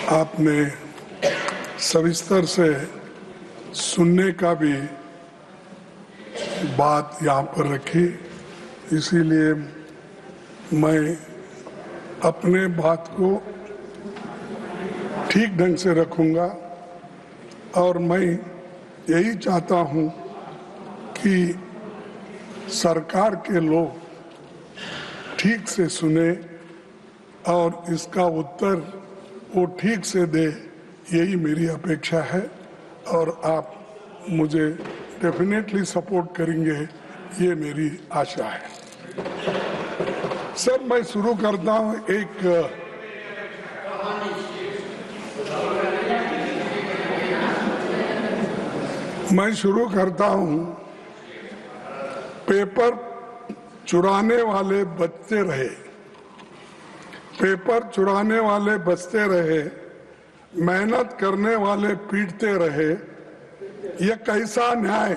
आपने सविस्तर से सुनने का भी बात यहाँ पर रखी, इसीलिए मैं अपने बात को ठीक ढंग से रखूँगा और मैं यही चाहता हूँ कि सरकार के लोग ठीक से सुने और इसका उत्तर वो ठीक से दे, यही मेरी अपेक्षा है और आप मुझे डेफिनेटली सपोर्ट करेंगे, ये मेरी आशा है। सर, मैं शुरू करता हूँ पेपर चुराने वाले बचते रहे, पेपर चुराने वाले बचते रहे, मेहनत करने वाले पीटते रहे। ये कैसा न्याय,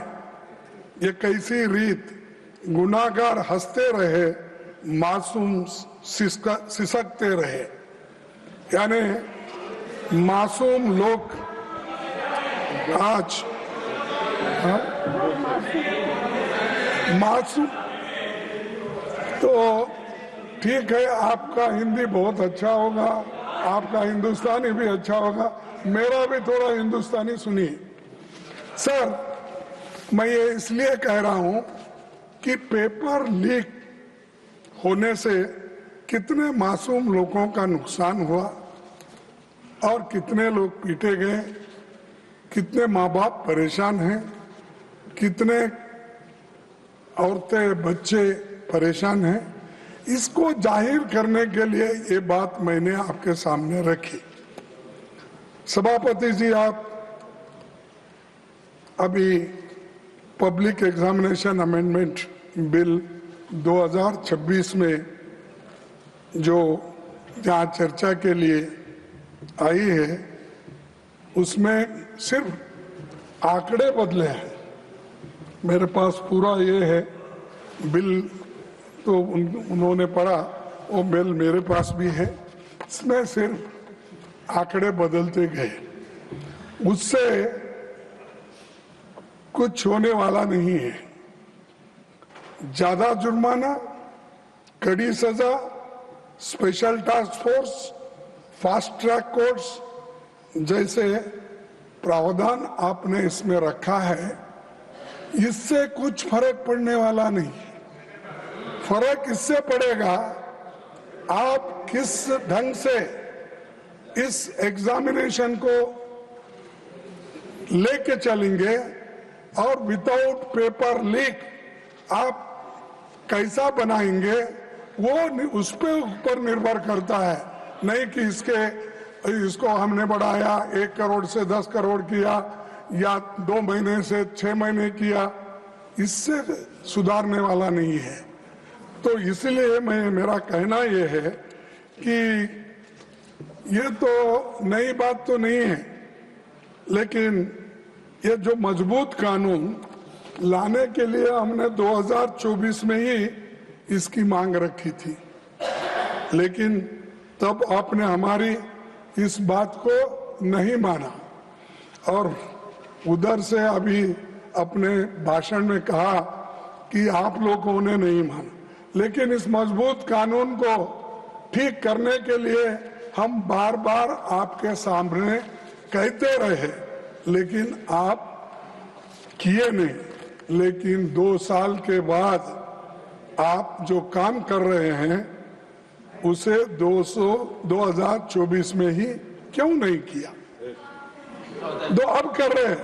ये कैसी रीत, गुनाहगार हंसते रहे, मासूम सिसकते रहे। यानी मासूम लोग आज मासूम, तो ठीक है, आपका हिंदी बहुत अच्छा होगा, आपका हिंदुस्तानी भी अच्छा होगा, मेरा भी थोड़ा हिंदुस्तानी सुनिए। सर, मैं ये इसलिए कह रहा हूं कि पेपर लीक होने से कितने मासूम लोगों का नुकसान हुआ और कितने लोग पीटे गए, कितने माँ बाप परेशान हैं, कितने औरतें बच्चे परेशान हैं। इसको जाहिर करने के लिए ये बात मैंने आपके सामने रखी। सभापति जी, आप अभी पब्लिक एग्जामिनेशन अमेंडमेंट बिल 2026 में जो जहाँ चर्चा के लिए आई है, उसमें सिर्फ आंकड़े बदले हैं। मेरे पास पूरा ये है बिल, तो उन्होंने पढ़ा, वो बिल मेरे पास भी है। इसमें सिर्फ आंकड़े बदलते गए, उससे कुछ होने वाला नहीं है। ज्यादा जुर्माना, कड़ी सजा, special task force, fast track courts जैसे प्रावधान आपने इसमें रखा है, इससे कुछ फर्क पड़ने वाला नहीं। फर्क इससे पड़ेगा आप किस ढंग से इस एग्जामिनेशन को लेके चलेंगे और विदाउट पेपर लीक आप कैसा बनाएंगे, वो उस पे ऊपर निर्भर करता है। नहीं कि इसको हमने बढ़ाया 1 करोड़ से 10 करोड़ किया या 2 महीने से 6 महीने किया, इससे सुधारने वाला नहीं है। तो इसलिए मेरा कहना ये है कि ये तो नई बात तो नहीं है, लेकिन ये जो मजबूत कानून लाने के लिए हमने 2024 में ही इसकी मांग रखी थी, लेकिन तब आपने हमारी इस बात को नहीं माना और उधर से अभी अपने भाषण में कहा कि आप लोगों ने नहीं माना। लेकिन इस मजबूत कानून को ठीक करने के लिए हम बार बार आपके सामने कहते रहे, लेकिन आप किए नहीं। लेकिन 2 साल के बाद आप जो काम कर रहे हैं उसे 2024 में ही क्यों नहीं किया? अब कर रहे हैं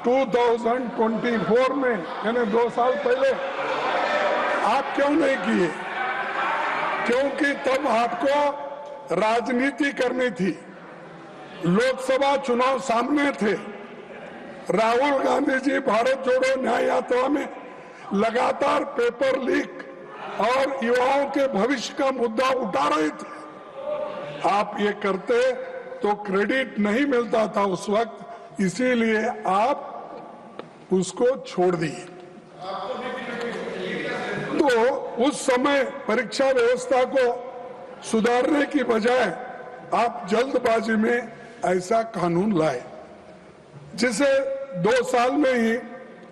2024 में, यानी 2 साल पहले आप क्यों नहीं किए? क्योंकि तब आपको राजनीति करनी थी, लोकसभा चुनाव सामने थे। राहुल गांधी जी भारत जोड़ो न्याय यात्रा में लगातार पेपर लीक और युवाओं के भविष्य का मुद्दा उठा रहे थे। आप ये करते तो क्रेडिट नहीं मिलता था उस वक्त, इसीलिए आप उसको छोड़ दिए। तो उस समय परीक्षा व्यवस्था को सुधारने की बजाय आप जल्दबाजी में ऐसा कानून लाए जिसे 2 साल में ही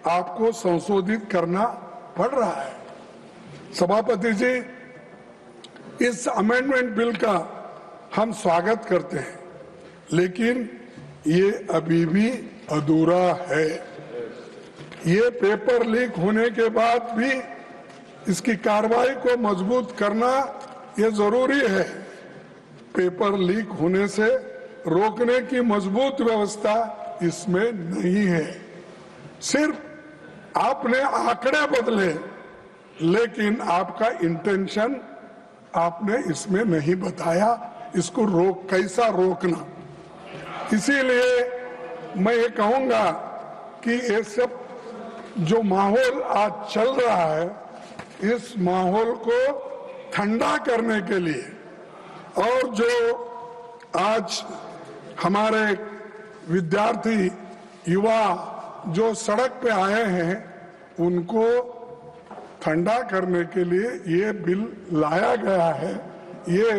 आपको संशोधित करना पड़ रहा है। सभापति जी, इस अमेंडमेंट बिल का हम स्वागत करते हैं, लेकिन ये अभी भी अधूरा है। ये पेपर लीक होने के बाद भी इसकी कार्रवाई को मजबूत करना ये जरूरी है। पेपर लीक होने से रोकने की मजबूत व्यवस्था इसमें नहीं है। सिर्फ आपने आंकड़े बदले, लेकिन आपका इंटेंशन आपने इसमें नहीं बताया, इसको कैसा रोकना। इसीलिए मैं ये कहूंगा कि ये सब जो माहौल आज चल रहा है, इस माहौल को ठंडा करने के लिए और जो आज हमारे विद्यार्थी युवा जो सड़क पे आए हैं, उनको ठंडा करने के लिए ये बिल लाया गया है। ये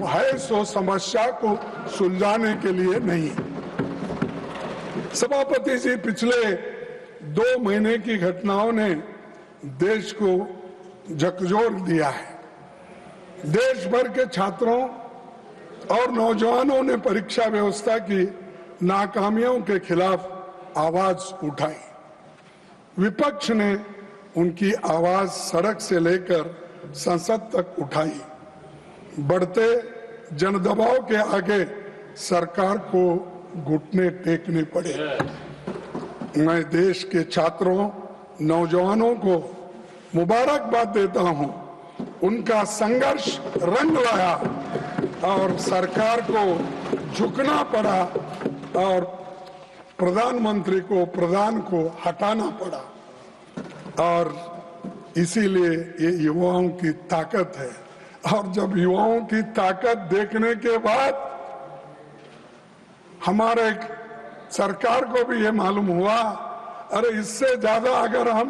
है सो समस्या को सुलझाने के लिए नहीं। सभापति जी, पिछले 2 महीने की घटनाओं ने देश को झकझोर दिया है। देश भर के छात्रों और नौजवानों ने परीक्षा व्यवस्था की नाकामियों के खिलाफ आवाज उठाई। विपक्ष ने उनकी आवाज सड़क से लेकर संसद तक उठाई। बढ़ते जनदबाव के आगे सरकार को घुटने टेकने पड़े। मैं देश के छात्रों, नौजवानों को मुबारकबाद देता हूं। उनका संघर्ष रंग लाया और सरकार को झुकना पड़ा और प्रधानमंत्री को, प्रधान को हटाना पड़ा। और इसीलिए ये युवाओं की ताकत है। और जब युवाओं की ताकत देखने के बाद हमारे सरकार को भी ये मालूम हुआ, अरे इससे ज्यादा अगर हम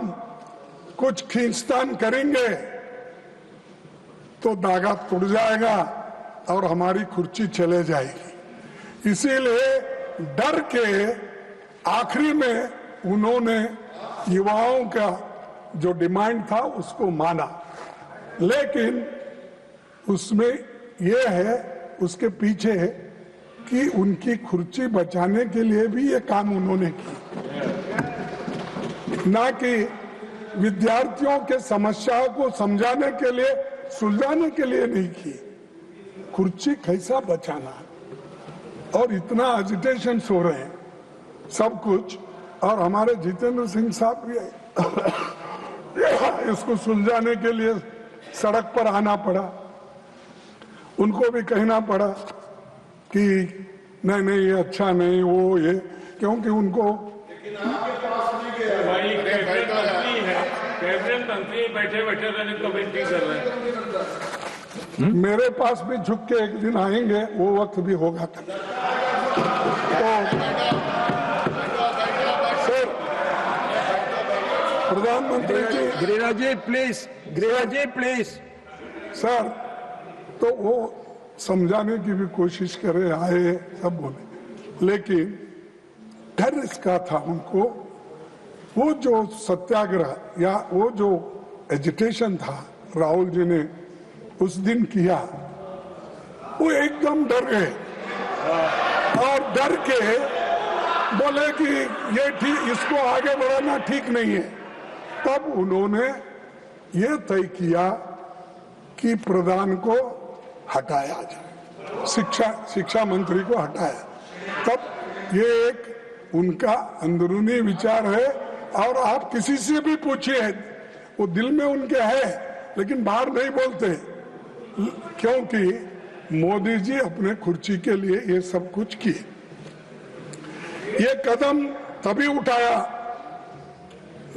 कुछ खींचतान करेंगे तो धागा टूट जाएगा और हमारी कुर्सी चले जाएगी। इसीलिए डर के आखिरी में उन्होंने युवाओं का जो डिमांड था उसको माना, लेकिन उसमें यह है, उसके पीछे है कि उनकी कुर्सी बचाने के लिए भी ये काम उन्होंने किया, ना कि विद्यार्थियों के समस्याओं को समझाने के लिए, सुलझाने के लिए नहीं की। कुर्सी कैसा बचाना, और इतना एजिटेशन हो रहे हैं सब कुछ। और हमारे जितेंद्र सिंह साहब भी इसको सुलझाने के लिए सड़क पर आना पड़ा। उनको भी कहना पड़ा कि नहीं नहीं ये अच्छा नहीं, वो ये, क्योंकि उनको बैठे बैठे कमेंट्री कर रहे हैं। मेरे पास भी झुक के एक दिन आएंगे, वो वक्त भी होगा। तो सर, प्रधानमंत्री ji, Giriraj ji please, Giriraj ji please. Sir, तो वो समझाने की भी कोशिश करे, आए सब बोले, लेकिन डर इसका था उनको। वो जो सत्याग्रह या वो जो एजिटेशन था राहुल जी ने उस दिन किया, वो एकदम डर गए और डर के बोले कि ये ठीक, इसको आगे बढ़ाना ठीक नहीं है। तब उन्होंने ये तय किया कि प्रधान को हटाया जाए, शिक्षा मंत्री को हटाया। तब ये एक उनका अंदरूनी विचार है, और आप किसी से भी पूछिए, वो दिल में उनके है लेकिन बाहर नहीं बोलते, क्योंकि मोदी जी अपने कुर्सी के लिए ये सब कुछ किए। ये कदम तभी उठाया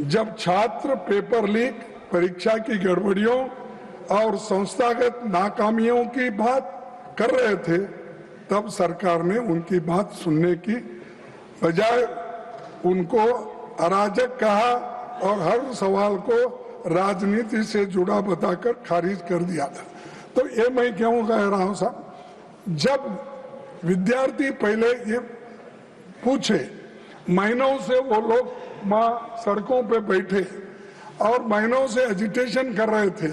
जब छात्र पेपर लीक, परीक्षा की गड़बड़ियों और संस्थागत नाकामियों की बात कर रहे थे। तब सरकार ने उनकी बात सुनने की बजाय उनको अराजक कहा और हर सवाल को राजनीति से जुड़ा बताकर खारिज कर दिया था। तो ये मैं क्यों कह रहा हूं साहब, जब विद्यार्थी पहले ये पूछे, महीनों से वो लोग वहाँ सड़कों पे बैठे और महीनों से एजिटेशन कर रहे थे,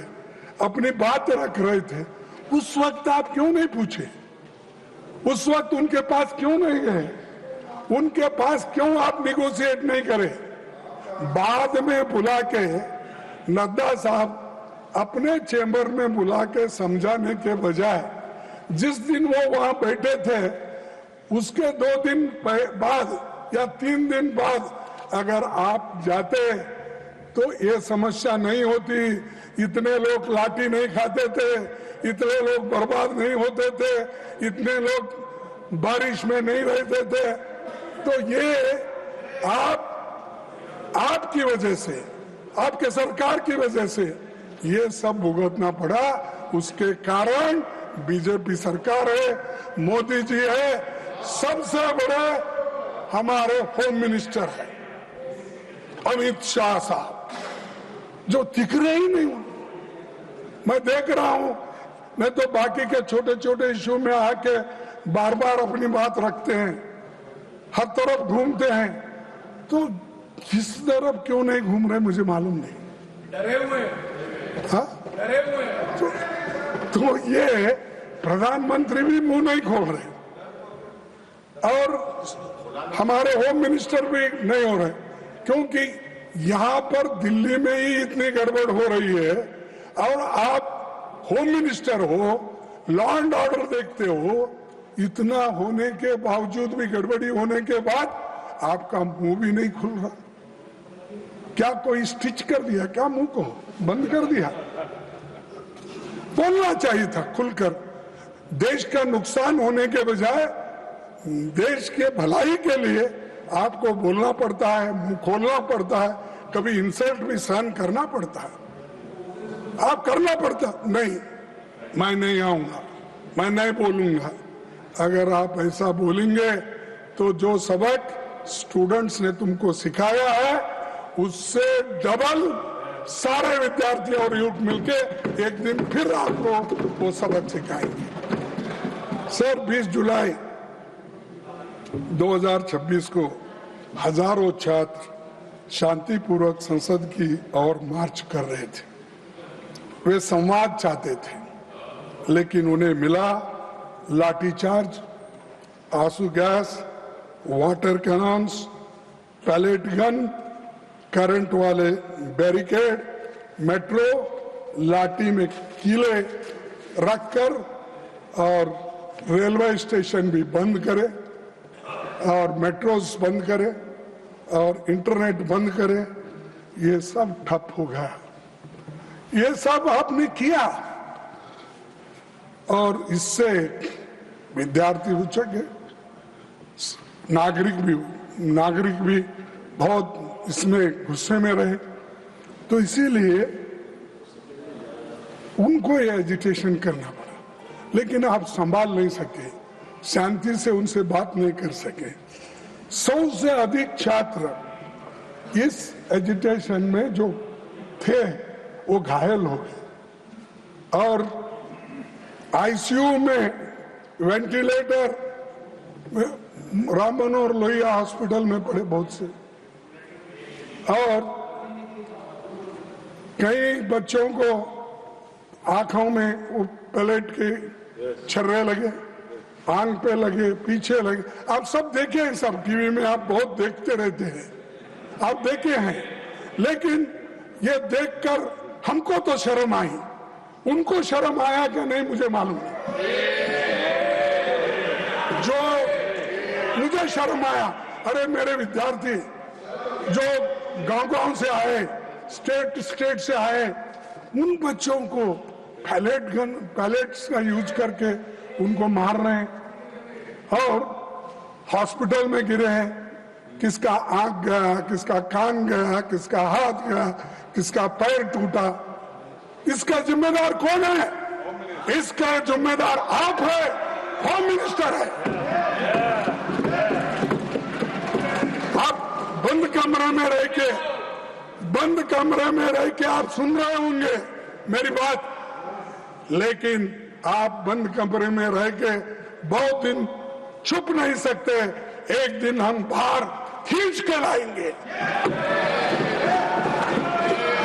अपनी बात रख रहे थे, उस वक्त आप क्यों नहीं पूछे? उस वक्त उनके पास क्यों नहीं गए? उनके पास क्यों आप निगोशिएट नहीं करे? बाद में बुला के नड्डा साहब अपने चेंबर में बुला के समझाने के बजाय जिस दिन वो वहां बैठे थे उसके 2 दिन बाद या 3 दिन बाद अगर आप जाते तो ये समस्या नहीं होती, इतने लोग लाठी नहीं खाते थे, इतने लोग बर्बाद नहीं होते थे, इतने लोग बारिश में नहीं रहते थे। तो ये आपकी वजह से, आपके सरकार की वजह से ये सब भुगतना पड़ा। उसके कारण बीजेपी सरकार है, मोदी जी है, सबसे बड़े हमारे होम मिनिस्टर है अमित शाह साहब, जो दिख रहे ही नहीं। मैं देख रहा हूं, नहीं तो बाकी के छोटे छोटे इशू में आके बार बार अपनी बात रखते हैं, हर तरफ घूमते हैं, तो किस तरफ क्यों नहीं घूम रहे मुझे मालूम नहीं। डरे हुए, हाँ? डरे हुए। तो ये प्रधानमंत्री भी मुंह नहीं खोल रहे और हमारे होम मिनिस्टर भी नहीं हो रहे, क्योंकि यहाँ पर दिल्ली में ही इतनी गड़बड़ हो रही है और आप होम मिनिस्टर हो, लॉ एंड ऑर्डर देखते हो, इतना होने के बावजूद भी, गड़बड़ी होने के बाद आपका मुंह भी नहीं खुल रहा। क्या कोई स्टिच कर दिया क्या? मुंह को बंद कर दिया? बोलना चाहिए था खुलकर। देश का नुकसान होने के बजाय देश के भलाई के लिए आपको बोलना पड़ता है, मुंह खोलना पड़ता है, कभी इंसल्ट भी सहन करना पड़ता है। आप करना पड़ता नहीं, मैं नहीं आऊंगा, मैं नहीं बोलूंगा। अगर आप ऐसा बोलेंगे तो जो सबक स्टूडेंट्स ने तुमको सिखाया है उससे डबल सारे विद्यार्थी और यूथ मिलके एक दिन फिर आपको वो सबक सिखाएंगे। सर, 20 जुलाई 2026 को हजारों छात्र शांतिपूर्वक संसद की ओर मार्च कर रहे थे। वे संवाद चाहते थे, लेकिन उन्हें मिला लाठीचार्ज, आंसू gas, water cannons, pellet gun, current वाले बैरिकेड, मेट्रो लाठी में कीले रखकर और रेलवे स्टेशन भी बंद करे और मेट्रोस बंद करे और इंटरनेट बंद करे। ये सब ठप हो गया। ये सब आपने किया और इससे विद्यार्थी उचक गए, नागरिक भी बहुत इसमें गुस्से में रहे। तो इसीलिए उनको ये एजिटेशन करना पड़ा, लेकिन आप संभाल नहीं सके, शांति से उनसे बात नहीं कर सके। 100 से अधिक छात्र इस एजिटेशन में जो थे वो घायल हो गए और आईसीयू में वेंटिलेटर राम मनोहर लोहिया हॉस्पिटल में पड़े बहुत से, और कई बच्चों को आंखों में वो पैलेट के छर्रे लगे, आंख पे लगे, पीछे लगे। आप सब देखे हैं, सब टीवी में आप बहुत देखते रहते हैं, आप देखे हैं। लेकिन ये देखकर हमको तो शर्म आई, उनको शर्म आया कि नहीं मुझे मालूम नहीं। जो मुझे शर्म आया, अरे मेरे विद्यार्थी जो गांव से आए, स्टेट से आए, उन बच्चों को पैलेट्स का यूज करके उनको मार रहे हैं और हॉस्पिटल में गिरे हैं। किसका आंख गया, किसका कान गया, किसका हाथ गया, किसका पैर टूटा। इसका जिम्मेदार कौन है? इसका जिम्मेदार आप है, होम मिनिस्टर है। आप बंद कमरे में रह के आप सुन रहे होंगे मेरी बात, लेकिन आप बंद कमरे में रह के बहुत दिन छुप नहीं सकते, एक दिन हम बाहर खींच के लाएंगे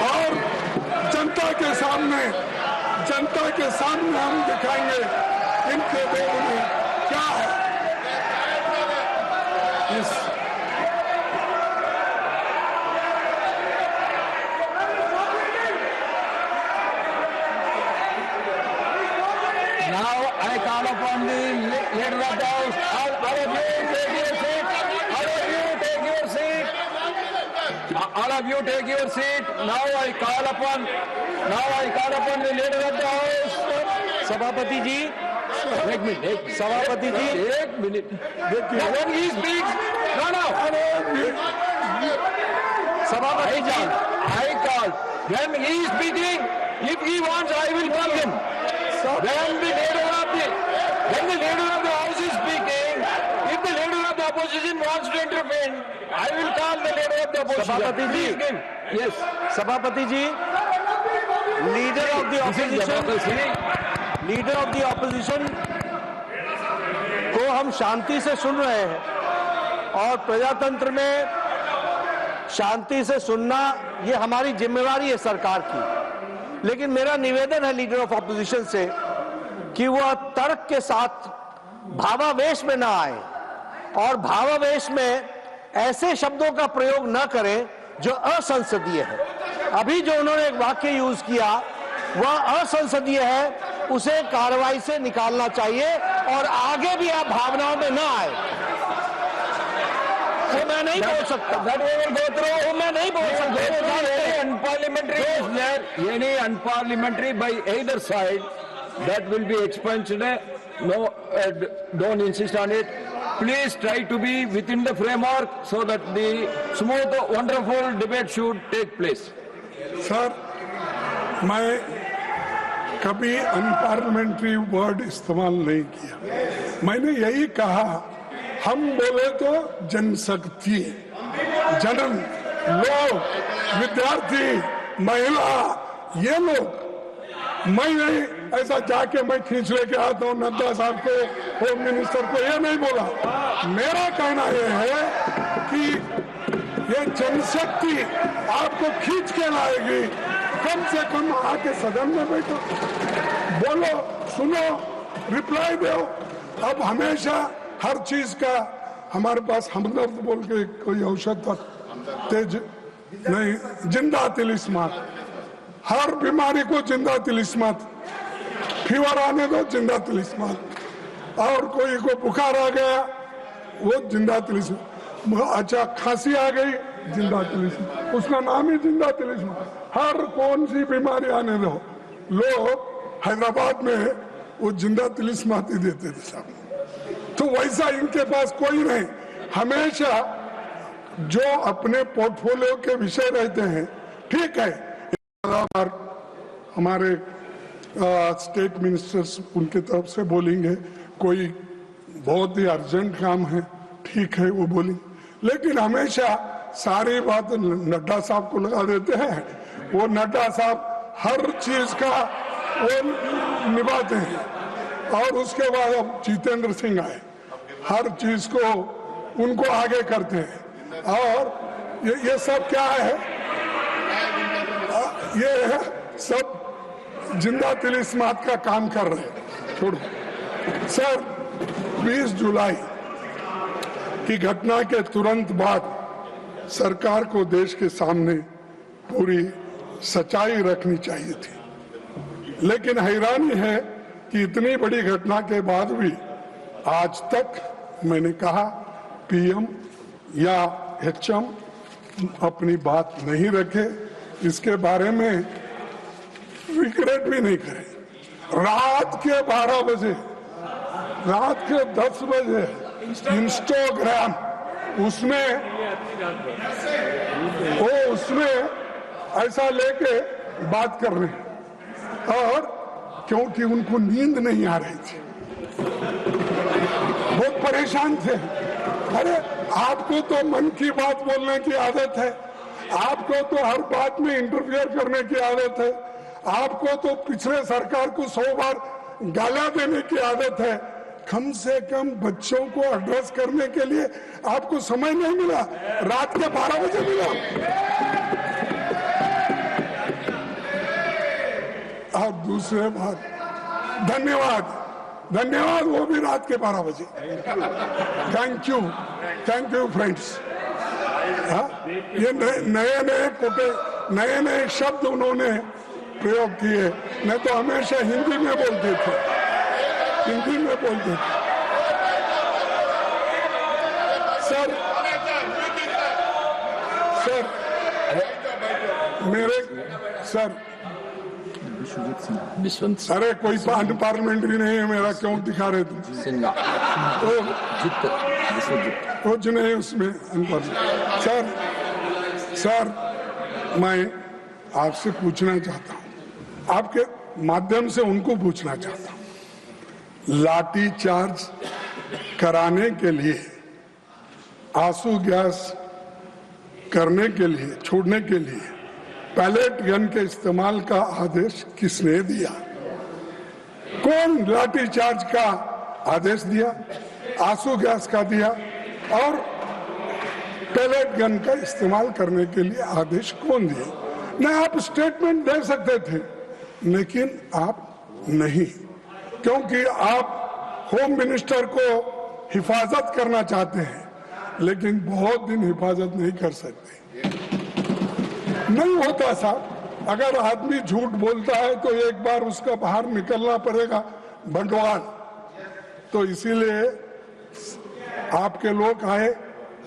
और जनता के सामने हम दिखाएंगे इनके देश में क्या है। Now I call upon the leader of the House. All of you take your seat. All of you take your seat. All of you take your seat. Now I call upon the leader of the House. सभापति जी, एक minute, सभापति जी, एक minute. When he speaks, no. सभापति जी, I call. When he is speaking, if he wants, I will call him. When the leader of the House is speaking, if the leader of the opposition wants to intervene, I will call the leader of the opposition. सभापति जी, yes. सभापति जी, leader of the opposition को हम शांति से सुन रहे हैं और प्रजातंत्र में शांति से सुनना ये हमारी जिम्मेवारी है सरकार की। लेकिन मेरा निवेदन है लीडर ऑफ ऑपोजिशन से कि वह तर्क के साथ भावावेश में ना आए और भावावेश में ऐसे शब्दों का प्रयोग न करें जो असंसदीय है। अभी जो उन्होंने एक वाक्य यूज किया वह असंसदीय है, उसे कार्रवाई से निकालना चाहिए और आगे भी आप भावनाओं में ना आए। वो मैं नहीं बोल सकता, मैं नहीं बोल सकता। Unparliamentary by either side, that will be expunged. No, don't insist on it. Please try to be within the framework so that the smooth, wonderful debate should take place. Sir, मैं कभी अनपार्लियामेंट्री वर्ड इस्तेमाल नहीं किया। मैंने यही कहा, हम बोले तो जनशक्ति, जनन, लोग, विद्यार्थी, महिला, ये लोग। मैं नहीं ऐसा जाके मैं खींच लेके आता हूँ नड्डा साहब को, होम मिनिस्टर को, ये नहीं बोला। मेरा कहना ये है कि ये जनशक्ति आपको खींच के लाएगी। कम से कम आके सदन में बैठो, बोलो, सुनो, रिप्लाई दो। अब हमेशा हर चीज का हमारे पास हमदर्द बोल के कोई औषध था, तेज नहीं, जिंदा तिलिस्मात, हर बीमारी को जिंदा तिलिस्मात, फीवर आने दो जिंदा तिलिस्मात, और कोई को बुखार आ गया वो जिंदा तिलिस्मात, अच्छा खांसी आ गई जिंदा तिलिस्मात, उसका नाम ही जिंदा तिलिस्मात। हर कौन सी बीमारी आने दो, लोग हैदराबाद में वो जिंदा तिलिस्मात ही देते थे साहब। तो वैसा इनके पास कोई नहीं, हमेशा जो अपने पोर्टफोलियो के विषय रहते हैं, ठीक है, हमारे स्टेट मिनिस्टर्स उनके तरफ से बोलेंगे, कोई बहुत ही अर्जेंट काम है, ठीक है वो बोलेंगे, लेकिन हमेशा सारी बात नड्डा साहब को लगा देते हैं। वो नड्डा साहब हर चीज का वो निभाते हैं। और उसके बाद अब जितेंद्र सिंह आए, हर चीज को उनको आगे करते हैं। और ये सब क्या है, ये सब जिंदा तिलिस्मात का काम कर रहे हैं। छोड़ो सर, 20 जुलाई की घटना के तुरंत बाद सरकार को देश के सामने पूरी सच्चाई रखनी चाहिए थी, लेकिन हैरानी है कि इतनी बड़ी घटना के बाद भी आज तक मैंने कहा पीएम या एचएम अपनी बात नहीं रखे, इसके बारे में रिग्रेट भी नहीं करे। रात के 12 बजे, रात के 10 बजे इंस्टाग्राम उसमें ऐसा लेके बात कर रहे हैं, और क्योंकि उनको नींद नहीं आ रही थी, बहुत परेशान थे। अरे आपको तो मन की बात बोलने की आदत है, आपको तो हर बात में इंटरफियर करने की आदत है, आपको तो पिछले सरकार को 100 बार गाला देने की आदत है। कम से कम बच्चों को एड्रेस करने के लिए आपको समय नहीं मिला, रात के 12 बजे मिला। और दूसरे बात, धन्यवाद, वो भी रात के 12 बजे। Thank you friends. ये नए शब्द उन्होंने प्रयोग किए, नहीं तो हमेशा हिंदी में बोलते थे। सर अरे कोई पार्लियामेंट्री नहीं है मेरा, क्यों दिखा रहे तुम? कुछ नहीं उसमें। सर मैं आपसे पूछना चाहता हूँ, आपके माध्यम से उनको पूछना चाहता हूँ, लाठी चार्ज कराने के लिए, आंसू गैस करने के लिए, छोड़ने के लिए पैलेट गन के इस्तेमाल का आदेश किसने दिया? कौन लाठी चार्ज का आदेश दिया, आंसू गैस का दिया और पैलेट गन का इस्तेमाल करने के लिए आदेश कौन दिया? नहीं, आप स्टेटमेंट दे सकते थे, लेकिन आप नहीं, क्योंकि आप होम मिनिस्टर को हिफाजत करना चाहते हैं, लेकिन बहुत दिन हिफाजत नहीं कर सकते। नहीं होता साहब, अगर आदमी झूठ बोलता है तो एक बार उसका बाहर निकलना पड़ेगा बंटवार। तो इसीलिए आपके लोग आए,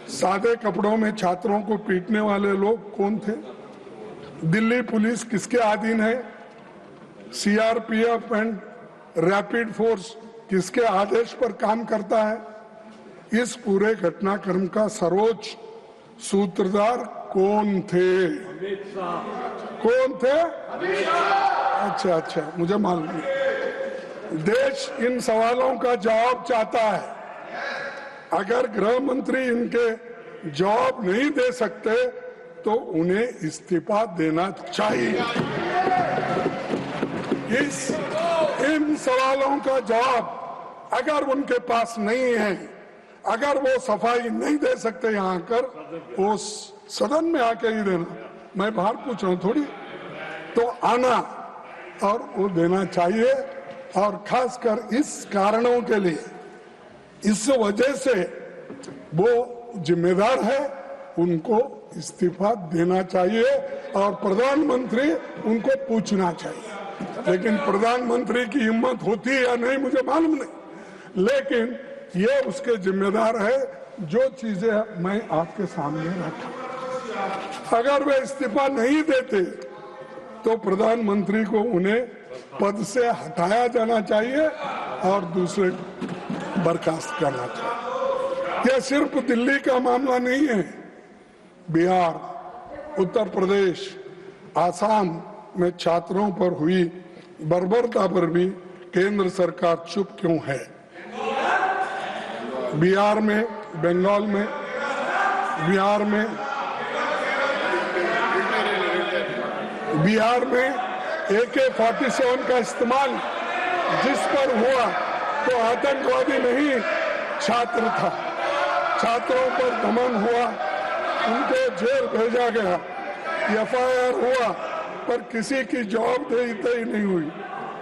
सादे कपड़ों में छात्रों को पीटने वाले लोग कौन थे? दिल्ली पुलिस किसके अधीन है? सीआरपीएफ एंड रैपिड फोर्स किसके आदेश पर काम करता है? इस पूरे घटनाक्रम का सर्वोच्च सूत्रधार कौन थे? अच्छा, मुझे मालूम नहीं। देश इन सवालों का जवाब चाहता है। अगर गृह मंत्री इनके जवाब नहीं दे सकते तो उन्हें इस्तीफा देना चाहिए। इन सवालों का जवाब अगर उनके पास नहीं है, अगर वो सफाई नहीं दे सकते यहाँ आकर, वो सदन में आके ही देना, मैं बाहर पूछ रहा हूँ थोड़ी, तो आना और वो देना चाहिए। और खासकर इस कारणों के लिए, इस वजह से वो जिम्मेदार है, उनको इस्तीफा देना चाहिए और प्रधानमंत्री उनको पूछना चाहिए। लेकिन प्रधानमंत्री की हिम्मत होती है या नहीं मुझे मालूम नहीं, लेकिन ये उसके जिम्मेदार है। जो चीजें मैं आपके सामने रखा, अगर वे इस्तीफा नहीं देते तो प्रधानमंत्री को उन्हें पद से हटाया जाना चाहिए और दूसरे बर्खास्त करना चाहिए। यह सिर्फ दिल्ली का मामला नहीं है, बिहार, उत्तर प्रदेश, आसाम में छात्रों पर हुई बर्बरता पर भी केंद्र सरकार चुप क्यों है? बिहार में, बंगाल में, बिहार में AK-47 का इस्तेमाल जिस पर हुआ तो आतंकवादी नहीं, छात्र था। छात्रों पर दमन हुआ, उनको जेल भेजा गया, FIR हुआ, पर किसी की जवाबदेही नहीं हुई।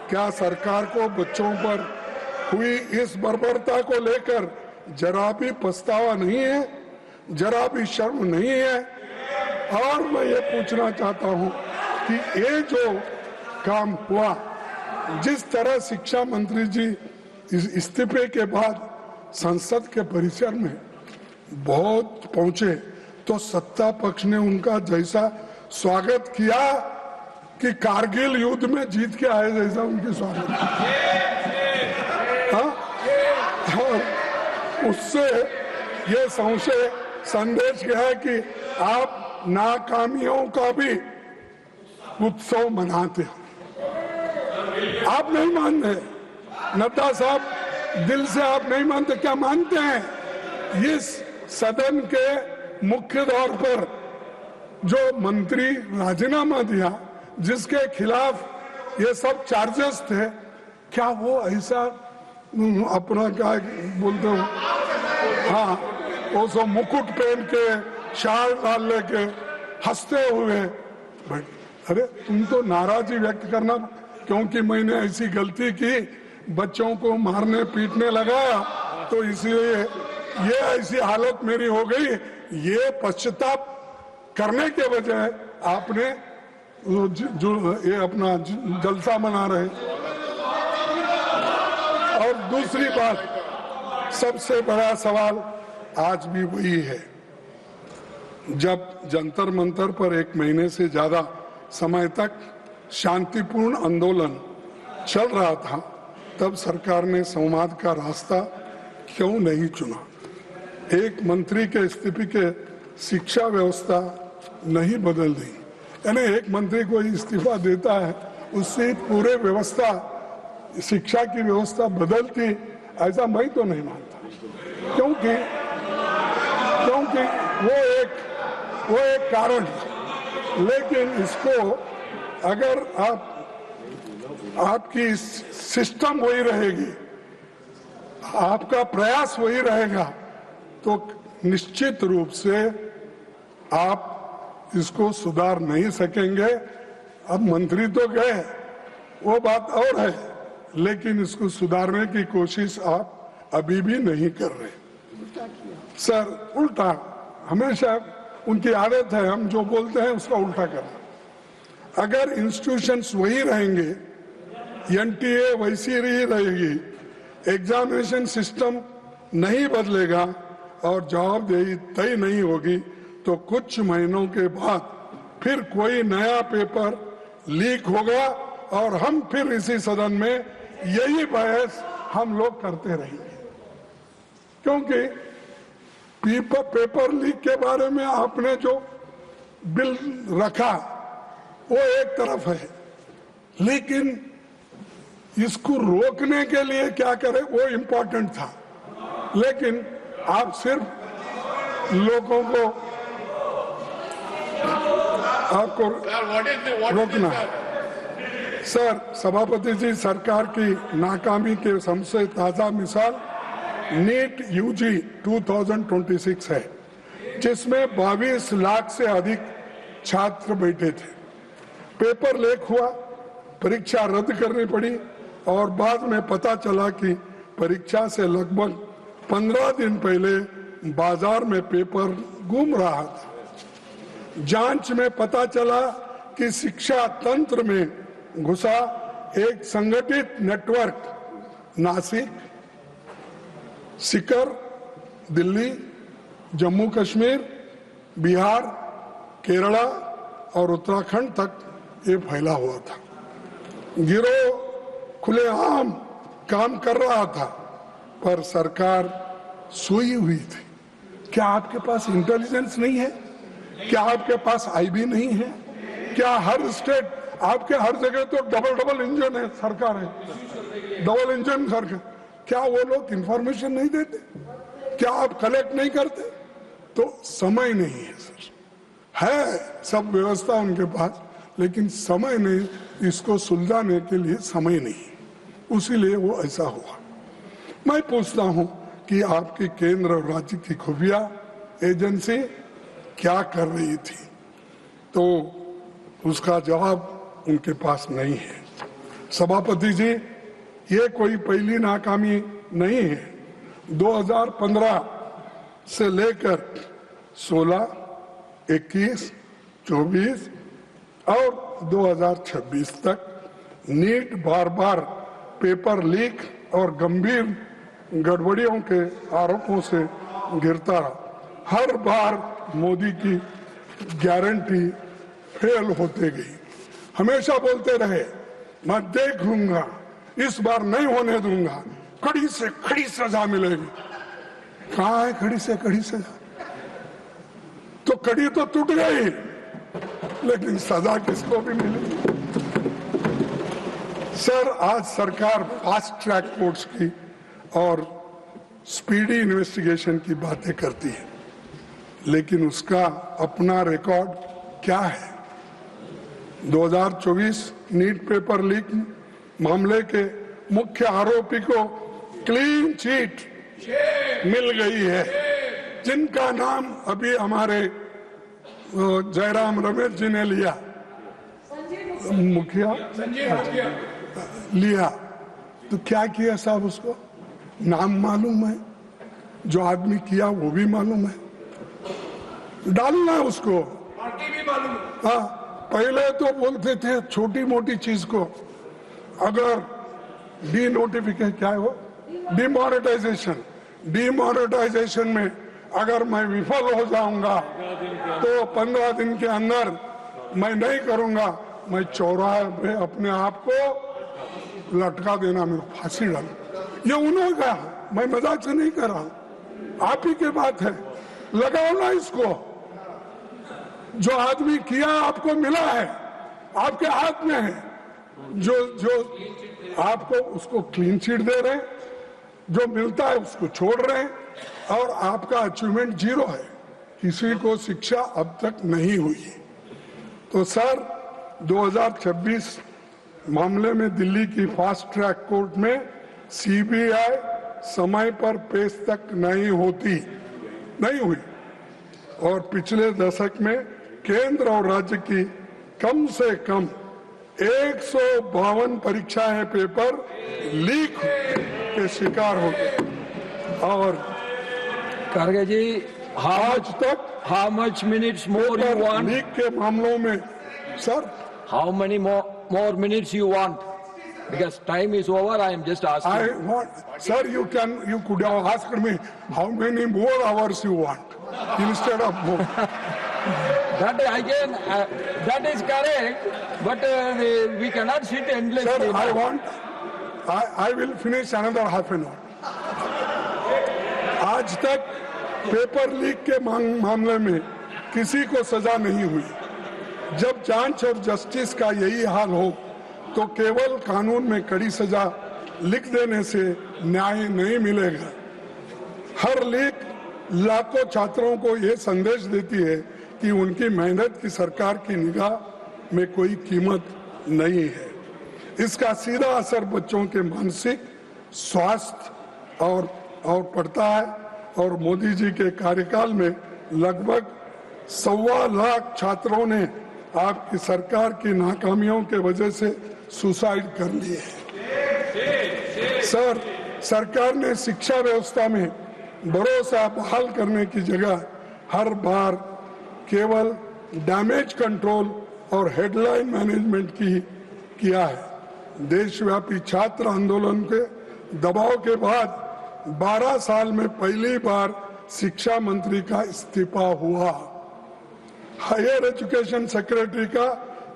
क्या सरकार को बच्चों पर हुई इस बर्बरता को लेकर जरा भी पछतावा नहीं है, जरा भी शर्म नहीं है? और मैं ये पूछना चाहता हूँ कि ये जो काम हुआ, जिस तरह शिक्षा मंत्री जी इस्तीफे के बाद संसद के परिसर में बहुत पहुंचे, तो सत्ता पक्ष ने उनका जैसा स्वागत किया कि कारगिल युद्ध में जीत के आए जैसा उनकी स्वागत। और उससे ये संदेश क्या है कि आप नाकामियों का भी उत्सव मनाते हो। आप नहीं मानते, नड्डा साहब दिल से आप नहीं मानते, क्या मानते हैं? इस सदन के मुख्य तौर पर जो मंत्री राजीनामा दिया, जिसके खिलाफ ये सब चार्जेस थे, क्या वो ऐसा अपना क्या बोलते हो, हाँ, वो सब मुकुट पहन के शाल डाल लेके हंसते हुए, अरे तुम तो नाराजगी व्यक्त करना क्योंकि मैंने ऐसी गलती की, बच्चों को मारने पीटने लगा, तो इसलिए ये ऐसी हालत मेरी हो गई, ये पश्चाताप करने के बजाय आपने जो ये अपना जलसा मना रहे। और दूसरी बात, सबसे बड़ा सवाल आज भी वही है, जब जंतर मंतर पर 1 महीने से ज्यादा समय तक शांतिपूर्ण आंदोलन चल रहा था, तब सरकार ने संवाद का रास्ता क्यों नहीं चुना? एक मंत्री के इस्तीफे के शिक्षा व्यवस्था नहीं बदल दी, यानी एक मंत्री को इस्तीफा देता है उससे पूरे व्यवस्था, शिक्षा की व्यवस्था बदलती, ऐसा मैं तो नहीं मानता, क्योंकि वो एक कारण, लेकिन इसको अगर आपकी सिस्टम वही रहेगी, आपका प्रयास वही रहेगा, तो निश्चित रूप से आप इसको सुधार नहीं सकेंगे। अब मंत्री तो गए, वो बात और है, लेकिन इसको सुधारने की कोशिश आप अभी भी नहीं कर रहे। सर, उल्टा हमेशा उनकी आदत है, हम जो बोलते हैं उसका उल्टा करना। अगर इंस्टीट्यूशंस वही रहेंगे, एनटीए वैसी ही रहेगी, एग्जामिनेशन सिस्टम नहीं बदलेगा और जवाबदेही तय नहीं होगी, तो कुछ महीनों के बाद फिर कोई नया पेपर लीक होगा और हम फिर इसी सदन में यही बहस हम लोग करते रहेंगे। क्योंकि पेपर लीक के बारे में आपने जो बिल रखा वो एक तरफ है, लेकिन इसको रोकने के लिए क्या करें वो इम्पोर्टेंट था, लेकिन आप सिर्फ लोगों को आपको रोकना। सर, सभापति जी, सरकार की नाकामी के सबसे ताजा मिसाल नीट यूजी 2026 है, जिसमें 22 लाख से अधिक छात्र बैठे थे। पेपर लीक हुआ, परीक्षा रद्द करनी पड़ी और बाद में पता चला कि परीक्षा से लगभग 15 दिन पहले बाजार में पेपर गुम रहा था। जांच में पता चला कि शिक्षा तंत्र में घुसा एक संगठित नेटवर्क नासिक, सीकर, दिल्ली, जम्मू कश्मीर, बिहार, केरला और उत्तराखंड तक ये फैला हुआ था। गिरोह खुलेआम काम कर रहा था, पर सरकार सोई हुई थी। क्या आपके पास इंटेलिजेंस नहीं है? क्या आपके पास आईबी नहीं है? क्या हर स्टेट, आपके हर जगह तो डबल इंजन है, सरकार है, डबल इंजन सरकार, क्या वो लोग इंफॉर्मेशन नहीं देते? क्या आप कलेक्ट नहीं करते? तो समय नहीं है सर, है सब व्यवस्था उनके पास, लेकिन समय नहीं, इसको सुलझाने के लिए समय नहीं, उसीलिए वो ऐसा हुआ। मैं पूछता हूं कि आपकी केंद्र और राज्य की खुफिया एजेंसी क्या कर रही थी, तो उसका जवाब उनके पास नहीं है। सभापति जी, ये कोई पहली नाकामी नहीं है। 2015 से लेकर 16, 21, 24 और 2026 तक नीट बार बार पेपर लीक और गंभीर गड़बड़ियों के आरोपों से गिरता रहा। हर बार मोदी की गारंटी फेल होते गई। हमेशा बोलते रहे, मैं देख लूंगा, इस बार नहीं होने दूंगा, कड़ी से कड़ी सजा मिलेगी। कहाँ है कड़ी से कड़ी सजा? तो कड़ी तो टूट गई, लेकिन सजा किसको भी मिली? सर, आज सरकार फास्ट ट्रैक कोर्ट्स की और स्पीडी इन्वेस्टिगेशन की बातें करती है, लेकिन उसका अपना रिकॉर्ड क्या है? 2024 नीट पेपर लीक मामले के मुख्य आरोपी को क्लीन चिट मिल गई है, जिनका नाम अभी हमारे जयराम रमेश जी ने लिया, मुखिया लिया। तो क्या किया साहब, उसको नाम मालूम है, जो आदमी किया वो भी मालूम है, डालना है उसको। पार्टी भी मालूम है। हाँ, पहले तो बोलते थे छोटी मोटी चीज को अगर डी नोटिफिकेशन, क्या है वो, डिमोनेटाइजेशन में अगर मैं विफल हो जाऊंगा तो 15 दिन के अंदर मैं नहीं करूंगा, मैं चौराहे पे अपने आप को लटका देना, मेरे फांसी डाल। ये उन्होंने कहा, मैं मजाक से नहीं कर रहा हूं, आप ही के बात है, लगाओ ना इसको। जो आदमी किया आपको मिला है, आपके हाथ में है, जो आपको उसको क्लीन चिट दे रहे हैं, जो मिलता है उसको छोड़ रहे हैं, और आपका अचीवमेंट 0 है, किसी को शिक्षा अब तक नहीं हुई। तो सर 2026 मामले में दिल्ली की फास्ट ट्रैक कोर्ट में सीबीआई समय पर पेश तक नहीं हुई, और पिछले दशक में केंद्र और राज्य की कम से कम 152 परीक्षाएं पेपर लीक के शिकार हो गए। और खड़गे जी, आज तक how much minutes more you want? Leak के मामलों में sir, How many more minutes you want? Because time is over. I am just asking. I want, sir, you could have asked me how many more hours you want instead of more. That again, that is correct. But we cannot sit endlessly. Sir, I will finish another half an hour. आज तक paper leak के मामले में किसी को सजा नहीं हुई। जब जांच और जस्टिस का यही हाल हो तो केवल कानून में कड़ी सजा लिख देने से न्याय नहीं मिलेगा। हर लीक लाखों छात्रों को यह संदेश देती है कि उनकी मेहनत की सरकार की निगाह में कोई कीमत नहीं है। इसका सीधा असर बच्चों के मानसिक स्वास्थ्य और पड़ता है, और मोदी जी के कार्यकाल में लगभग 1.25 लाख छात्रों ने आपकी सरकार की नाकामियों के वजह से सुसाइड कर लिए हैं। सर, सरकार ने शिक्षा व्यवस्था में भरोसा बहाल करने की जगह हर बार केवल डैमेज कंट्रोल और हेडलाइन मैनेजमेंट किया है। देशव्यापी छात्र आंदोलन के दबाव के बाद 12 साल में पहली बार शिक्षा मंत्री का इस्तीफा हुआ, हायर एजुकेशन सेक्रेटरी का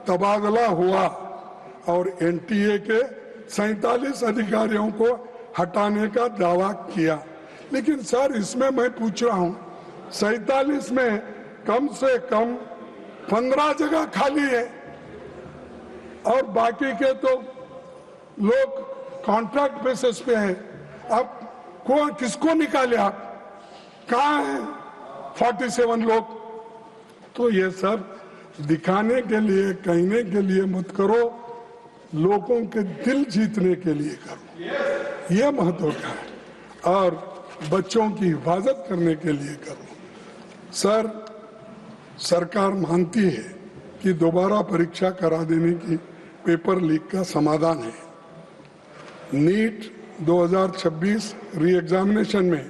तबादला हुआ, और एनटीए के 47 अधिकारियों को हटाने का दावा किया। लेकिन सर, इसमें मैं पूछ रहा हूं, 47 में कम से कम 15 जगह खाली है, और बाकी के तो लोग कॉन्ट्रैक्ट बेसिस पे हैं। अब किसको निकाले आप? कहाँ हैं 47 लोग? तो ये सब दिखाने के लिए, कहने के लिए मत करो, लोगों के दिल जीतने के लिए करो, ये महत्व का है, और बच्चों की हिफाजत करने के लिए करो। सर, सरकार मानती है कि दोबारा परीक्षा करा देने की पेपर लीक का समाधान है। नीट 2026 री एग्जामिनेशन में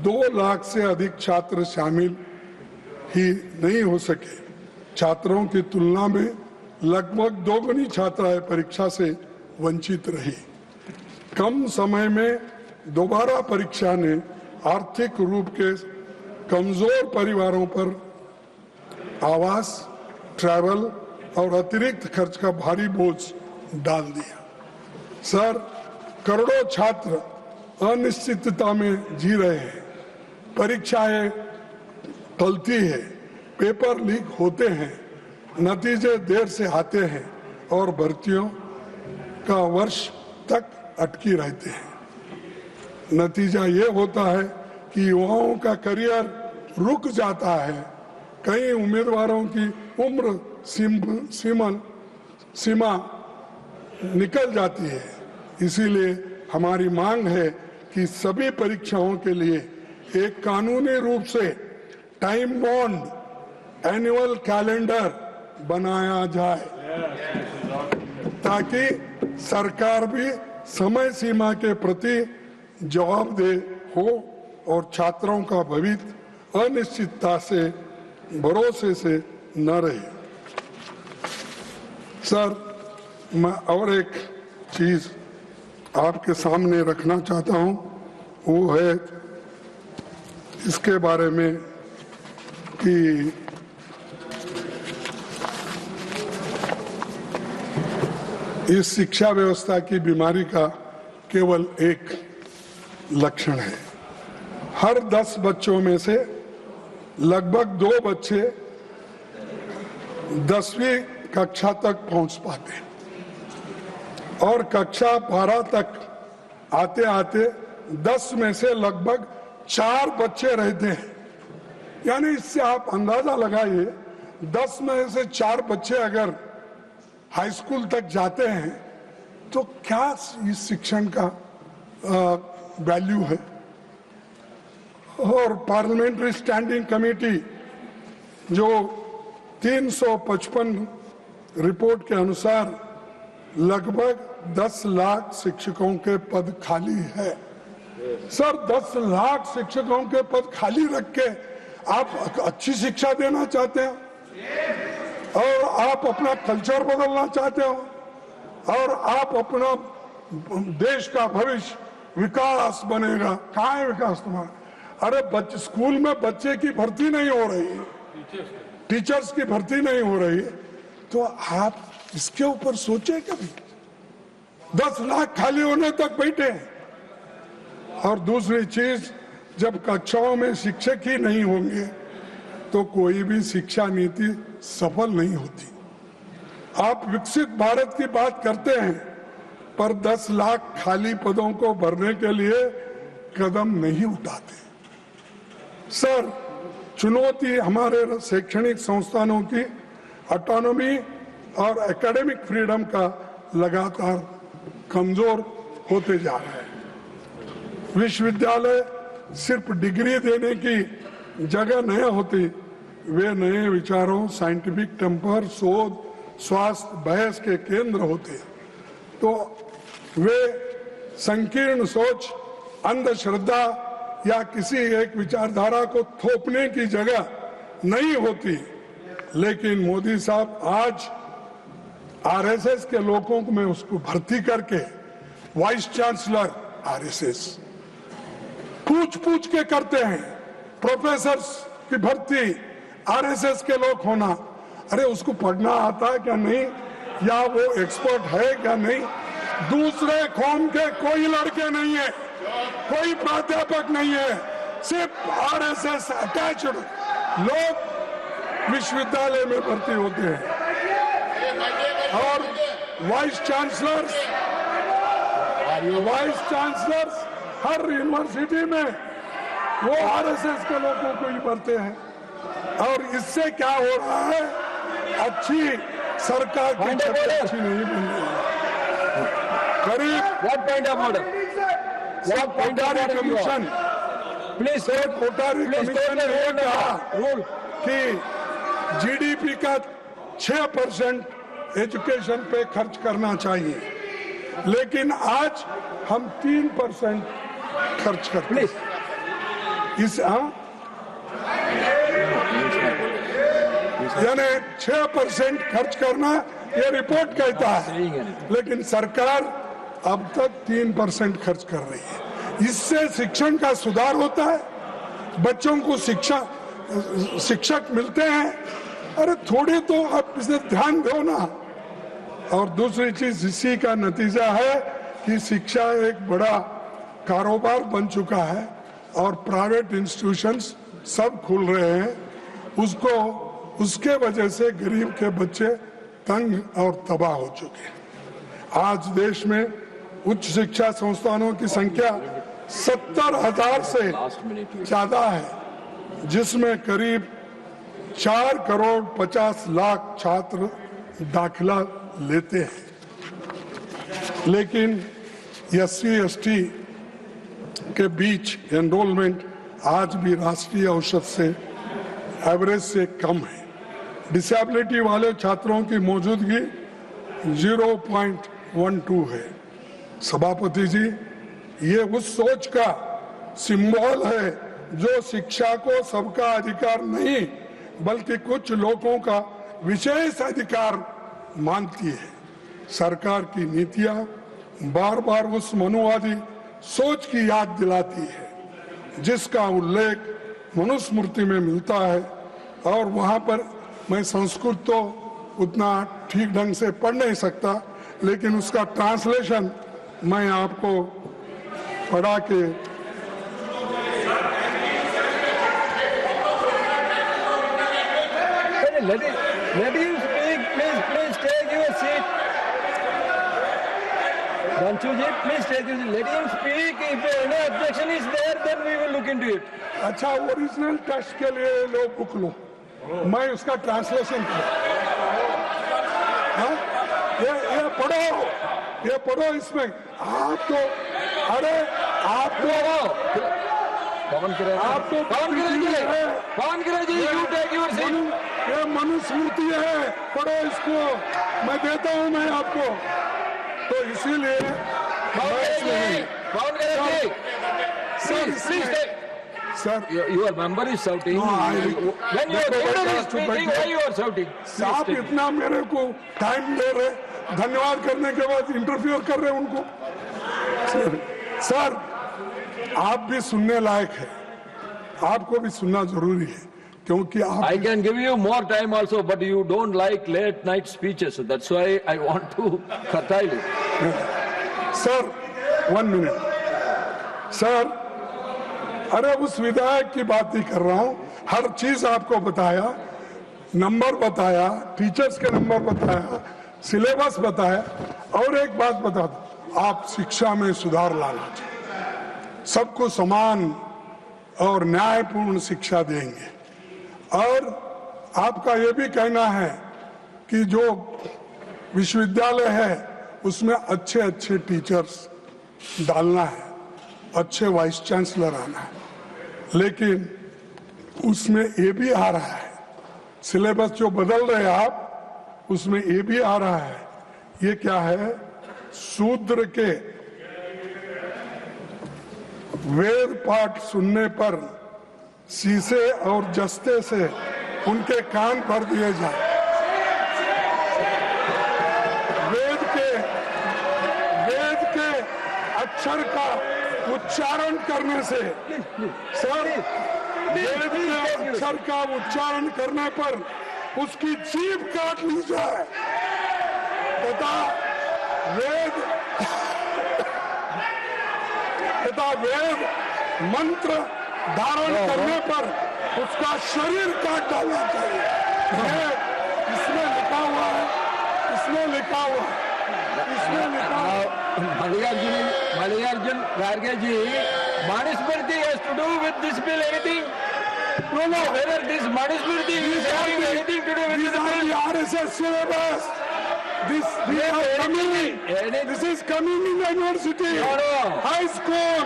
2 लाख से अधिक छात्र शामिल ही नहीं हो सके। छात्रों की तुलना में लगभग दोगुनी छात्राएं परीक्षा से वंचित रही। कम समय में दोबारा परीक्षा ने आर्थिक रूप के कमजोर परिवारों पर आवास, ट्रैवल और अतिरिक्त खर्च का भारी बोझ डाल दिया। सर, करोड़ों छात्र अनिश्चितता में जी रहे हैं, परीक्षाएं टलती है, पेपर लीक होते हैं, नतीजे देर से आते हैं, और भर्तियों का वर्ष तक अटकी रहते हैं। नतीजा ये होता है कि युवाओं का करियर रुक जाता है, कई उम्मीदवारों की उम्र सीमा निकल जाती है। इसीलिए हमारी मांग है कि सभी परीक्षाओं के लिए एक कानूनी रूप से टाइम बॉन्ड एनुअल कैलेंडर बनाया जाए ताकि सरकार भी समय सीमा के प्रति जवाबदेह हो और छात्रों का भविष्य अनिश्चितता से भरोसे से न रहे। सर, मैं और एक चीज आपके सामने रखना चाहता हूं, वो है इसके बारे में कि इस शिक्षा व्यवस्था की बीमारी का केवल एक लक्षण है। हर 10 बच्चों में से लगभग 2 बच्चे 10वीं कक्षा तक पहुंच पाते हैं और कक्षा 12 तक आते आते 10 में से लगभग 4 बच्चे रहते हैं। यानी इससे आप अंदाजा लगाइए, 10 में से 4 बच्चे अगर हाई स्कूल तक जाते हैं तो क्या इस शिक्षण का वैल्यू है। और पार्लियामेंट्री स्टैंडिंग कमेटी जो 355 रिपोर्ट के अनुसार लगभग 10 लाख शिक्षकों के पद खाली है। सर, 10 लाख शिक्षकों के पद खाली रख के आप अच्छी शिक्षा देना चाहते हो और आप अपना कल्चर बदलना चाहते हो और आप अपना देश का भविष्य विकास बनेगा। कहाँ है विकास तुम्हारा? अरे स्कूल में बच्चे की भर्ती नहीं हो रही है, टीचर्स की भर्ती नहीं हो रही है, तो आप इसके ऊपर सोचे कभी? 10 लाख खाली होने तक बैठे हैं। और दूसरी चीज, जब कक्षाओं में शिक्षक ही नहीं होंगे तो कोई भी शिक्षा नीति सफल नहीं होती। आप विकसित भारत की बात करते हैं पर 10 लाख खाली पदों को भरने के लिए कदम नहीं उठाते। सर, चुनौती हमारे शैक्षणिक संस्थानों की ऑटोनॉमी और एकेडमिक फ्रीडम का लगातार कमजोर होते जा रहा है। विश्वविद्यालय सिर्फ डिग्री देने की जगह नहीं होती, वे नए विचारों, साइंटिफिक टेम्पर, शोध, स्वास्थ्य, बहस के केंद्र होते। तो वे संकीर्ण सोच, अंधश्रद्धा या किसी एक विचारधारा को थोपने की जगह नहीं होती। लेकिन मोदी साहब आज आरएसएस के लोगों को में उसको भर्ती करके वाइस चांसलर आरएसएस पूछ के करते हैं। प्रोफेसर्स की भर्ती आरएसएस के लोग होना, अरे उसको पढ़ना आता है क्या नहीं, या वो एक्सपर्ट है क्या नहीं। दूसरे कौम के कोई लड़के नहीं है, कोई प्राध्यापक नहीं है, सिर्फ आरएसएस अटैच्ड लोग विश्वविद्यालय में भर्ती होते हैं। और वाइस चांसलर्स हर यूनिवर्सिटी में वो आरएसएस के लोगों को ही भरते हैं। और इससे क्या हो रहा है, अच्छी सरकार की अच्छी नहीं बन रही है। करीब कोटारी कमीशन ने कहा कि जीडीपी का 6% एजुकेशन पे खर्च करना चाहिए, लेकिन आज हम 3% खर्च करते हैं। यानी 6% खर्च करना ये रिपोर्ट कहता है, लेकिन सरकार अब तक 3% खर्च कर रही है। इससे शिक्षण का सुधार होता है, बच्चों को शिक्षक मिलते हैं। अरे थोड़े तो आप इसे ध्यान दो ना। और दूसरी चीज इसी का नतीजा है कि शिक्षा एक बड़ा कारोबार बन चुका है और प्राइवेट इंस्टीट्यूशंस सब खुल रहे हैं। उसके वजह से गरीब के बच्चे तंग और तबाह हो चुके हैं। आज देश में उच्च शिक्षा संस्थानों की संख्या 70,000 से ज्यादा है, जिसमें करीब 4 करोड़ 50 लाख छात्र दाखिला लेते हैं। लेकिन SC/ST के बीच एनरोलमेंट आज भी राष्ट्रीय औसत से एवरेज से कम है। डिसेबिलिटी वाले छात्रों की मौजूदगी 0.12 है। सभापति जी, ये उस सोच का सिंबल है जो शिक्षा को सबका अधिकार नहीं बल्कि कुछ लोगों का विशेष अधिकार मानती है। सरकार की नीतियां बार बार उस मनुवादी सोच की याद दिलाती है जिसका उल्लेख मनुस्मृति में मिलता है, और वहां पर मैं संस्कृत तो उतना ठीक ढंग से पढ़ नहीं सकता, लेकिन उसका ट्रांसलेशन मैं आपको पढ़ा के Let him speak, please take your seat. Ranchuji, please take your seat. Let him speak. If any objection is there, then we will look into it. अच्छा, ओरिजिनल टेस्ट के लिए लो बुक लो, मैं उसका ट्रांसलेशन करूं। हाँ? ये पढ़ो इसमें। आप तो अरे आप तो Pawan Kiran ji, you take your seat. ये मनुस्मृति है, पढ़ो इसको, मैं देता हूं मैं आपको। तो इसीलिए Pawan Kiran ji, please take. Sir, Your member is shouting. No, When your leader is speaking, why you are shouting? आप इतना मेरे को टाइम दे रहे, धन्यवाद करने के बाद इंटरफियर कर रहे उनको। सर, आप भी सुनने लायक है, आपको भी सुनना जरूरी है, क्योंकि आप I can give you more time also, but you don't like late night speeches. So that's why I want to curtail it. Sir 1 minute sir, अरे उस विधायक की बात ही कर रहा हूं। हर चीज आपको बताया, नंबर बताया, टीचर्स के नंबर बताया, सिलेबस बताया, और एक बात बता दो, आप शिक्षा में सुधार लाना चाहिए, सबको समान और न्यायपूर्ण शिक्षा देंगे। और आपका ये भी कहना है कि जो विश्वविद्यालय है उसमें अच्छे अच्छे टीचर्स डालना है, अच्छे वाइस चांसलर आना है, लेकिन उसमें ये भी आ रहा है, सिलेबस जो बदल रहे हैं आप, उसमें ये भी आ रहा है, ये क्या है, शूद्र के वेद पाठ सुनने पर शीशे और जस्ते से उनके कान भर दिए जाए। वेद के अक्षर का उच्चारण करने से, सर, वेद के अक्षर का उच्चारण करने पर उसकी जीभ काट ली जाए तथा वेद मंत्र धारण करने पर उसका शरीर काट डालना चाहिए। इसमें लिखा हुआ है, इसमें लिखा हुआ है। Mallikarjun Kharge ji, Manusmriti has to do with this bill anything? No, Whether this Manusmriti is having anything to do with these this are bill? the RSS syllabus. This is coming in the university, high school,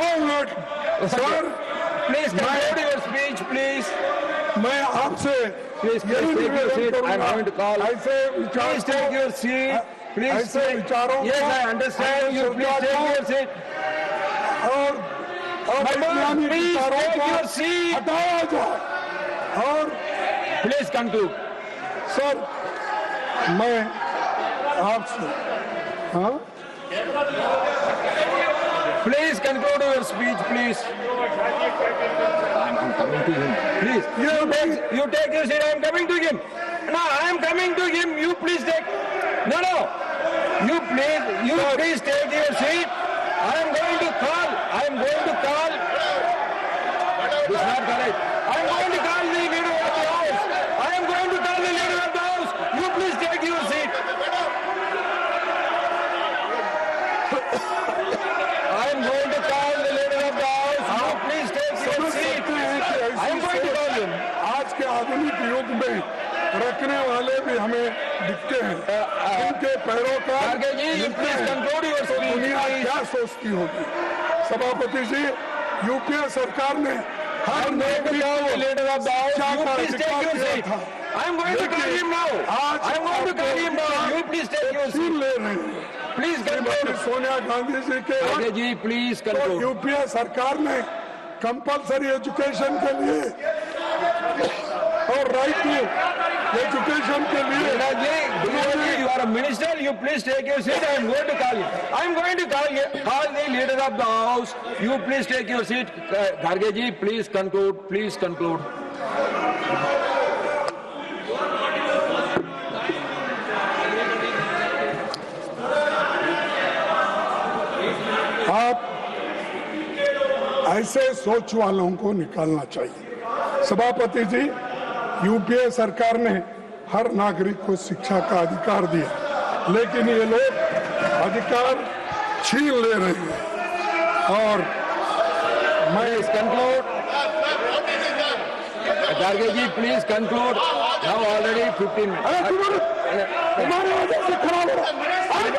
all that. Sir, Please conclude your speech, please. मैं आपसे Please take your seat. I'm going to call. Please take your seat. Please ऐसे take. विचारों Yes, I understand. You please take your seat. और वैज्ञानिक Please विचारों take को your seat. हटाया जाए। और Please conclude. सर, मैं आपसे, हाँ, Please conclude your speech, please. I'm coming to him. Please. You take your seat. I'm coming to him. No, I'm coming to him. You please take. No. You please take your seat. I'm going to call. This is not correct. I'm going to call the leader of the house. You please take your seat. I'm going to call the leader of the house. You please take your समझ seat. सकते हैं कि I'm ऐसी going to call him. आज के आधुनिक युग में रखने वाले भी हमें दिखते हैं, उनके पैरोकार Kharge ji, you दिखते please हैं। conclude your तो speech, दुनिया please. क्या सोचती होगी? सभापति जी, यूपीए सरकार ने हर I'm going to call the leader of the house. शिक्षा You का please take अधिकार your दिया seat. था। I'm going to call him now. आज I'm going to call him now. You please take your छीन seat. ले रहे हैं Please श्रीमती conclude. सोनिया गांधी जी के वक्त Kharge ji, please तो conclude. यूपीए सरकार ने कंपलसरी एजुकेशन के लिए और राइट टू एजुकेशन के लिए Leader ji, you are a minister. You please take your seat. I am going to call him. I am going to call the leader of the house. You please take your seat. Kharge ji, please conclude. Please conclude. आप ऐसे सोच वालों को निकालना चाहिए। सभापति जी, UPA सरकार ने हर नागरिक को शिक्षा का अधिकार दिया, लेकिन ये लोग अधिकार छीन ले रहे हैं। और मैं Please conclude. Kharge ji, please conclude. Now already 15 minutes. अरे तुम्हारे वजह से खराब हो रहा है। अरे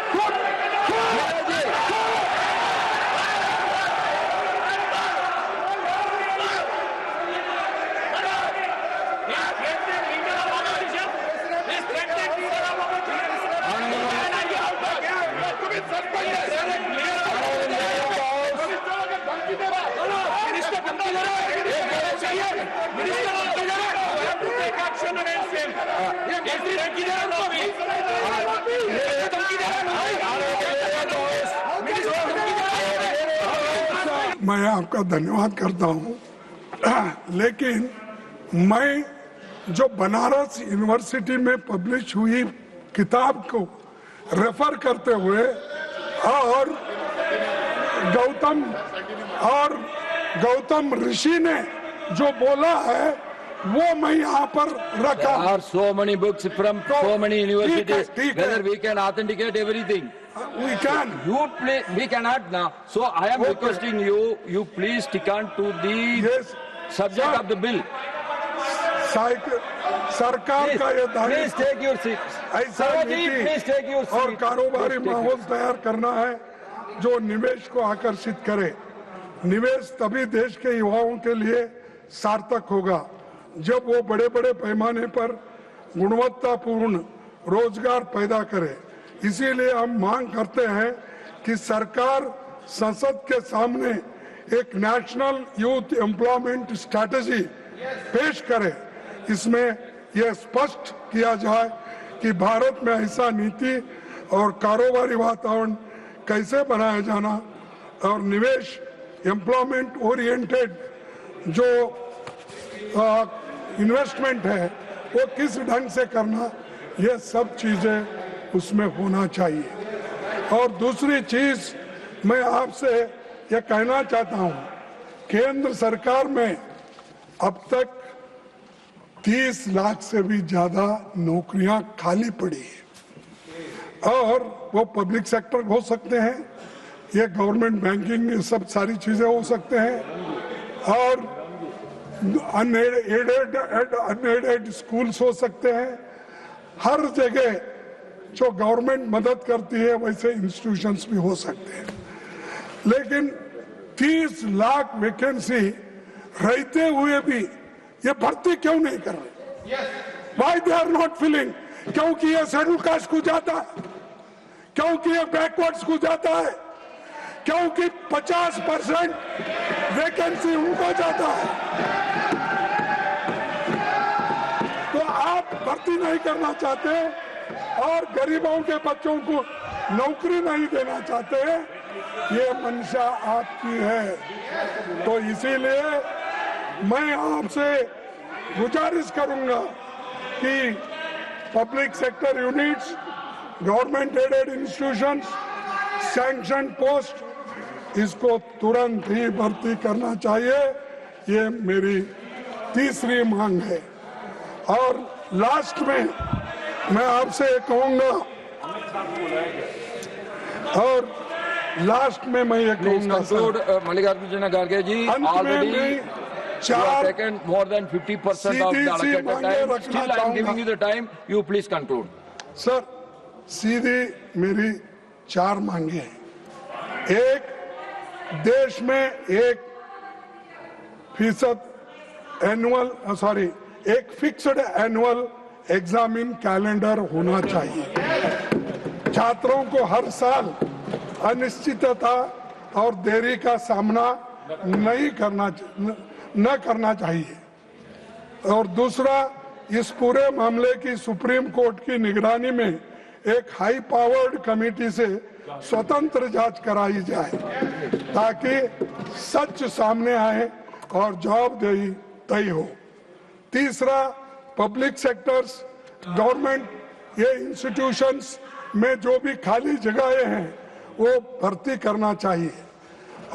मैं आपका धन्यवाद करता हूं, लेकिन मैं जो बनारस यूनिवर्सिटी में पब्लिश हुई किताब को रेफर करते हुए और गौतम ऋषि ने जो बोला है वो मैं यहाँ पर रखा। There are so many books from so many universities. ठीक है। Whether we can authenticate everything. We can. You please, we cannot now. So I am Okay. requesting you. You please stick on to the Yes. subject Sir. of the bill. सरकार Please, का ये please दायित्व take your seat. ऐसा Savaji, please take your नीति और seat. कारोबारी Please take माहौल तैयार करना है जो निवेश को आकर्षित करे। निवेश तभी देश के युवाओं के लिए सार्थक होगा जब वो बड़े बड़े पैमाने पर गुणवत्तापूर्ण रोजगार पैदा करे। इसीलिए हम मांग करते हैं कि सरकार संसद के सामने एक नेशनल यूथ एम्प्लॉयमेंट स्ट्रैटेजी पेश करे। इसमें यह स्पष्ट किया जाए कि भारत में ऐसा नीति और कारोबारी वातावरण कैसे बनाया जाना और निवेश एम्प्लॉयमेंट ओरिएंटेड जो इन्वेस्टमेंट है वो किस ढंग से करना, ये सब चीजें उसमें होना चाहिए। और दूसरी चीज मैं आपसे ये कहना चाहता हूँ, केंद्र सरकार में अब तक 30 लाख से भी ज्यादा नौकरियां खाली पड़ी है और वो पब्लिक सेक्टर हो सकते हैं, ये गवर्नमेंट बैंकिंग, ये सब सारी चीजें हो सकते हैं और अनएडेड स्कूल्स हो सकते हैं। हर जगह जो गवर्नमेंट मदद करती है वैसे इंस्टीट्यूशंस भी हो सकते हैं, लेकिन 30 लाख वैकेंसी रहते हुए भी ये भर्ती क्यों नहीं कर रहे? Why they are not filling? क्योंकि ये शेड्यूल कास्ट को जाता है, क्योंकि ये बैकवर्ड्स को जाता है, क्योंकि 50% वैकेंसी उनको जाता है। तो आप भर्ती नहीं करना चाहते और गरीबों के बच्चों को नौकरी नहीं देना चाहते, ये मंशा आपकी है। तो इसीलिए मैं आपसे गुजारिश करूंगा कि public sector units, government aided institutions, sanction post, इसको तुरंत ही भर्ती करना चाहिए। ये मेरी तीसरी मांग है। और लास्ट में मैं आपसे कहूंगा, और लास्ट में मैं ये Please कहूंगा conclude, Mallikarjuna Kharge ji. अंत में Already, You have taken more than 50% of the allocated time. Still, I am giving you the time. You please conclude. Sir, सीधी मेरी 4 मांगे हैं। एक, देश में 1% एक फिक्स्ड एनुअल एग्जामिन कैलेंडर होना चाहिए। छात्रों को हर साल अनिश्चितता और देरी का सामना न करना चाहिए। और दूसरा, इस पूरे मामले की सुप्रीम कोर्ट की निगरानी में एक हाई पावर्ड कमेटी से स्वतंत्र जांच कराई जाए ताकि सच सामने आए और जवाबदेही तय हो। तीसरा, पब्लिक सेक्टर्स, गवर्नमेंट, ये इंस्टीट्यूशंस में जो भी खाली जगहें हैं वो भर्ती करना चाहिए।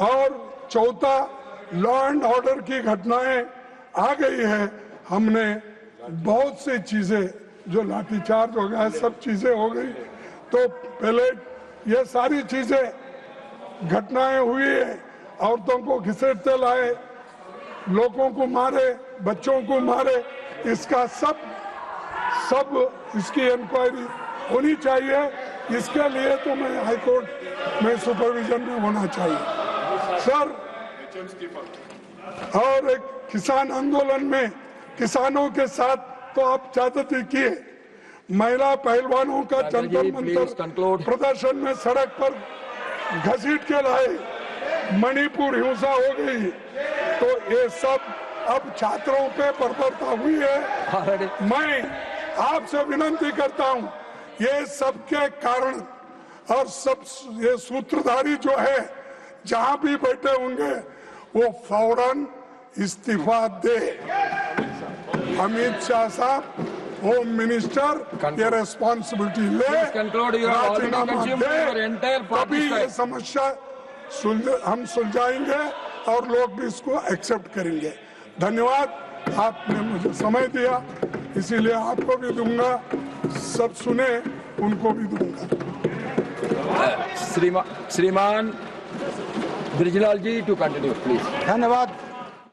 और चौथा, लॉ एंड ऑर्डर की घटनाएं आ गई है। हमने बहुत सी चीजें, जो लाठीचार्ज हो गया, सब चीजें हो गई, तो पहले ये सारी चीजें घटनाएं हुई है। औरतों को घसीटते लाए, लोगों को मारे, बच्चों को मारे, इसका सब इसकी इंक्वायरी होनी चाहिए। इसके लिए तो मैं हाईकोर्ट में सुपरविजन में होना चाहिए सर। और एक किसान आंदोलन में किसानों के साथ तो आप ज्यादती किए, महिला पहलवानों का जंतर मंतर प्रदर्शन में सड़क पर घसीट के लाए, मणिपुर हिंसा हो गई, तो ये सब अब छात्रों पे बर्बरता हुई है। मैं आपसे विनती करता हूं, ये सबके कारण और सब ये सूत्रधारी जो है जहां भी बैठे होंगे वो फौरन इस्तीफा दे। अमित शाह साहब, होम मिनिस्टर, ये रेस्पॉन्सिबिलिटी ले, राजीनामा दे, तभी ये समस्या हम सुलझाएंगे और लोग भी इसको एक्सेप्ट करेंगे। धन्यवाद, आपने मुझे समय दिया, इसीलिए आपको भी दूंगा, सब सुने उनको भी दूंगा। श्रीमान ब्रिजलाल जी, टू कंटिन्यू प्लीज। धन्यवाद।